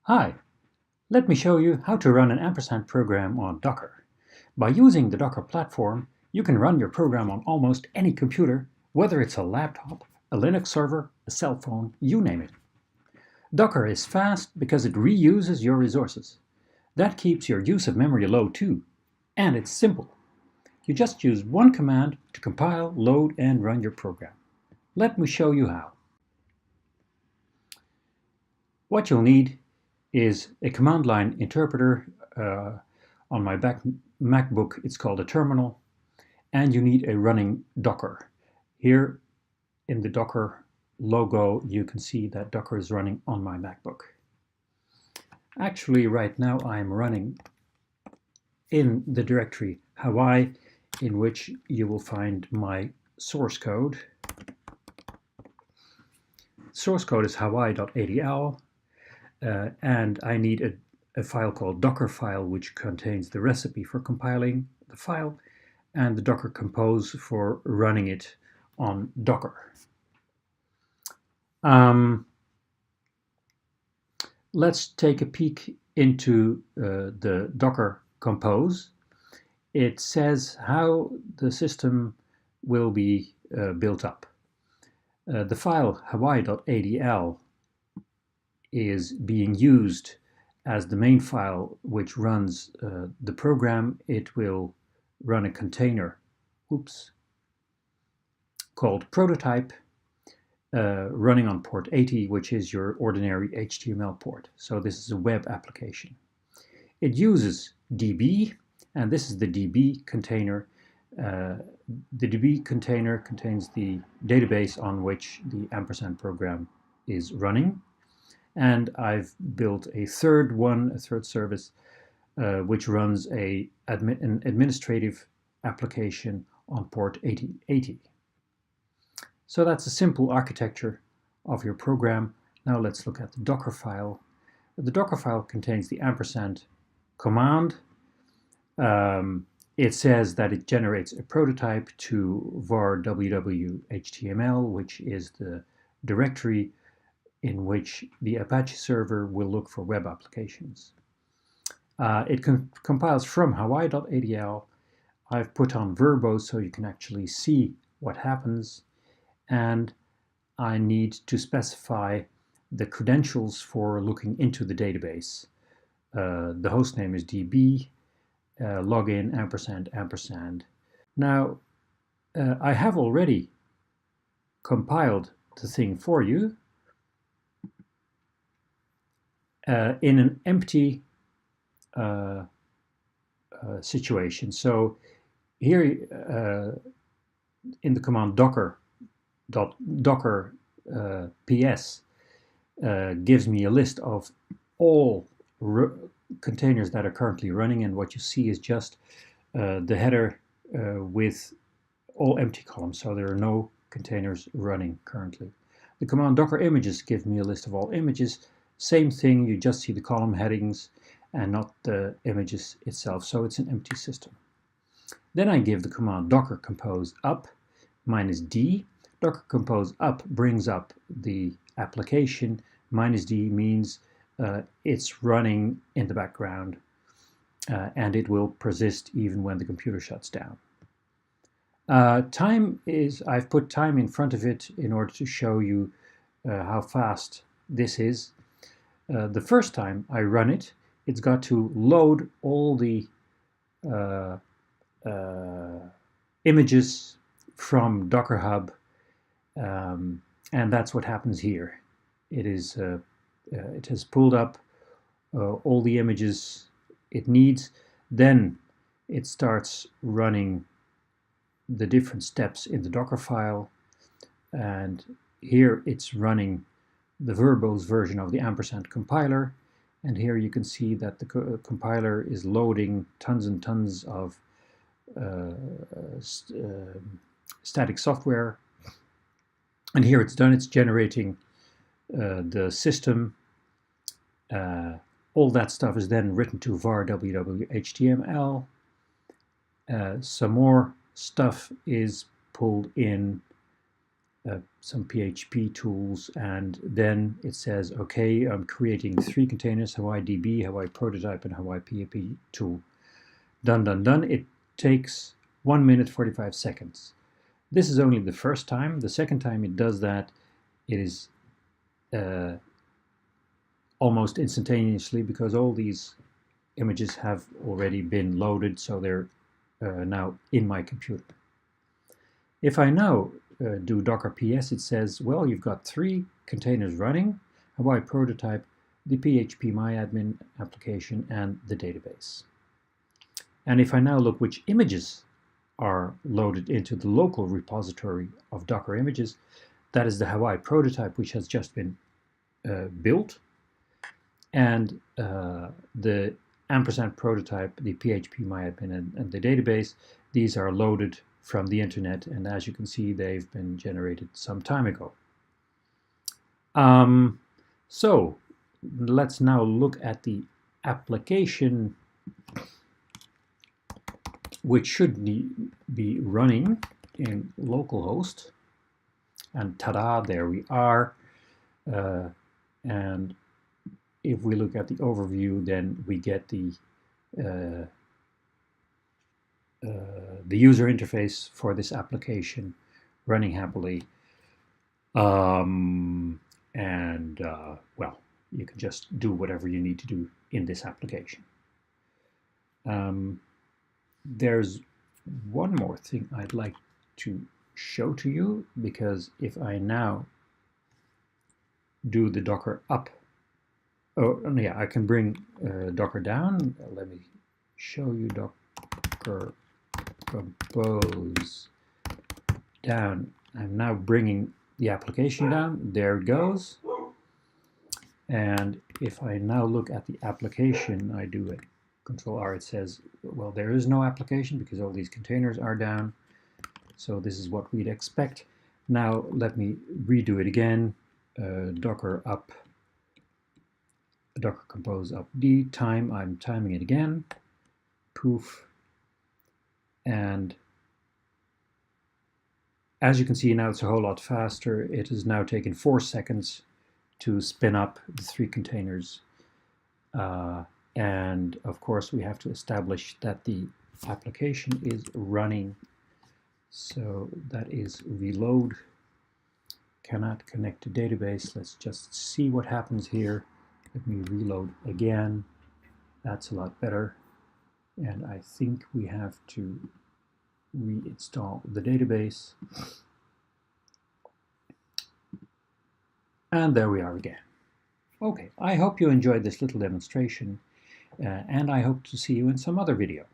Hi, let me show you how to run an Ampersand program on Docker. By using the Docker platform, you can run your program on almost any computer, whether it's a laptop, a Linux server, a cell phone, you name it. Docker is fast because it reuses your resources. That keeps your use of memory low too. And it's simple. You just use one command to compile, load, and run your program. Let me show you how. What you'll need is a command line interpreter. On my MacBook, it's called a terminal, and you need a running Docker. Here in the Docker logo, you can see that Docker is running on my MacBook. Actually, right now I'm running in the directory Hawaii, in which you will find my source code. Source code is hawaii.adl. And I need a file called Docker file, which contains the recipe for compiling the file and the Docker compose for running it on Docker. Let's take a peek into the Docker compose. It says how the system will be built up. The file hawaii.adl is being used as the main file which runs the program. It will run a container called prototype running on port 80, which is your ordinary HTML port. So this is a web application. It uses DB, and this is the DB container. The DB container contains the database on which the Ampersand program is running. And I've built a third service, which runs an administrative application on port 8080. So that's a simple architecture of your program. Now let's look at the Docker file. The Docker file contains the Ampersand command. It says that it generates a prototype to var www.html, which is the directory in which the Apache server will look for web applications. It compiles from hawaii.adl. I've put on verbose so you can actually see what happens, and I need to specify the credentials for looking into the database. The hostname is db, login ampersand. Now, I have already compiled the thing for you in an empty situation. So here in the command docker ps gives me a list of all containers that are currently running, and what you see is just the header with all empty columns, so there are no containers running currently. The command docker images gives me a list of all images. Same thing, you just see the column headings and not the images itself, so it's an empty system. Then I give the command docker compose up -d. Docker compose up brings up the application. -d means it's running in the background and it will persist even when the computer shuts down. I've put time in front of it in order to show you how fast this is. The first time I run it, it's got to load all the images from Docker Hub, and that's what happens here. It has pulled up all the images it needs. Then it starts running the different steps in the Docker file, and here it's running the verbose version of the Ampersand compiler, and here you can see that the compiler is loading tons and tons of static software, and here it's done. It's generating the system. All that stuff is then written to var www.html. Some more stuff is pulled in some PHP tools, and then it says, okay, I'm creating 3 containers, Hawaii DB, Hawaii Prototype, and Hawaii PHP tool. Done, done, done. It takes 1 minute 45 seconds. This is only the first time. The second time it does that, it is almost instantaneously, because all these images have already been loaded, so they're now in my computer. If I now do Docker PS, it says, well, you've got 3 containers running, Hawaii Prototype, the PHP MyAdmin application, and the database. And if I now look which images are loaded into the local repository of Docker images, that is the Hawaii Prototype, which has just been built, and the Ampersand Prototype, the PHP MyAdmin, and the database. These are loaded from the internet, and as you can see, they've been generated some time ago. So let's now look at the application which should be running in localhost. And ta-da, there we are. And if we look at the overview, then we get the user interface for this application running happily. Well, you can just do whatever you need to do in this application. There's one more thing I'd like to show to you, because if I now do the Docker up, oh yeah, I can bring Docker down. Let me show you Docker compose down. I'm now bringing the application down. There it goes. And if I now look at the application, I do it Control R, it says, well, there is no application because all these containers are down. So this is what we'd expect. Now let me redo it again. Docker up, Docker compose up D, time, I'm timing it again. Poof. And as you can see now, it's a whole lot faster. It has now taken 4 seconds to spin up the 3 containers. And of course, we have to establish that the application is running. So that is reload. Cannot connect to database. Let's just see what happens here. Let me reload again. That's a lot better. And I think we have to reinstall the database. And there we are again. Okay, I hope you enjoyed this little demonstration, and I hope to see you in some other video.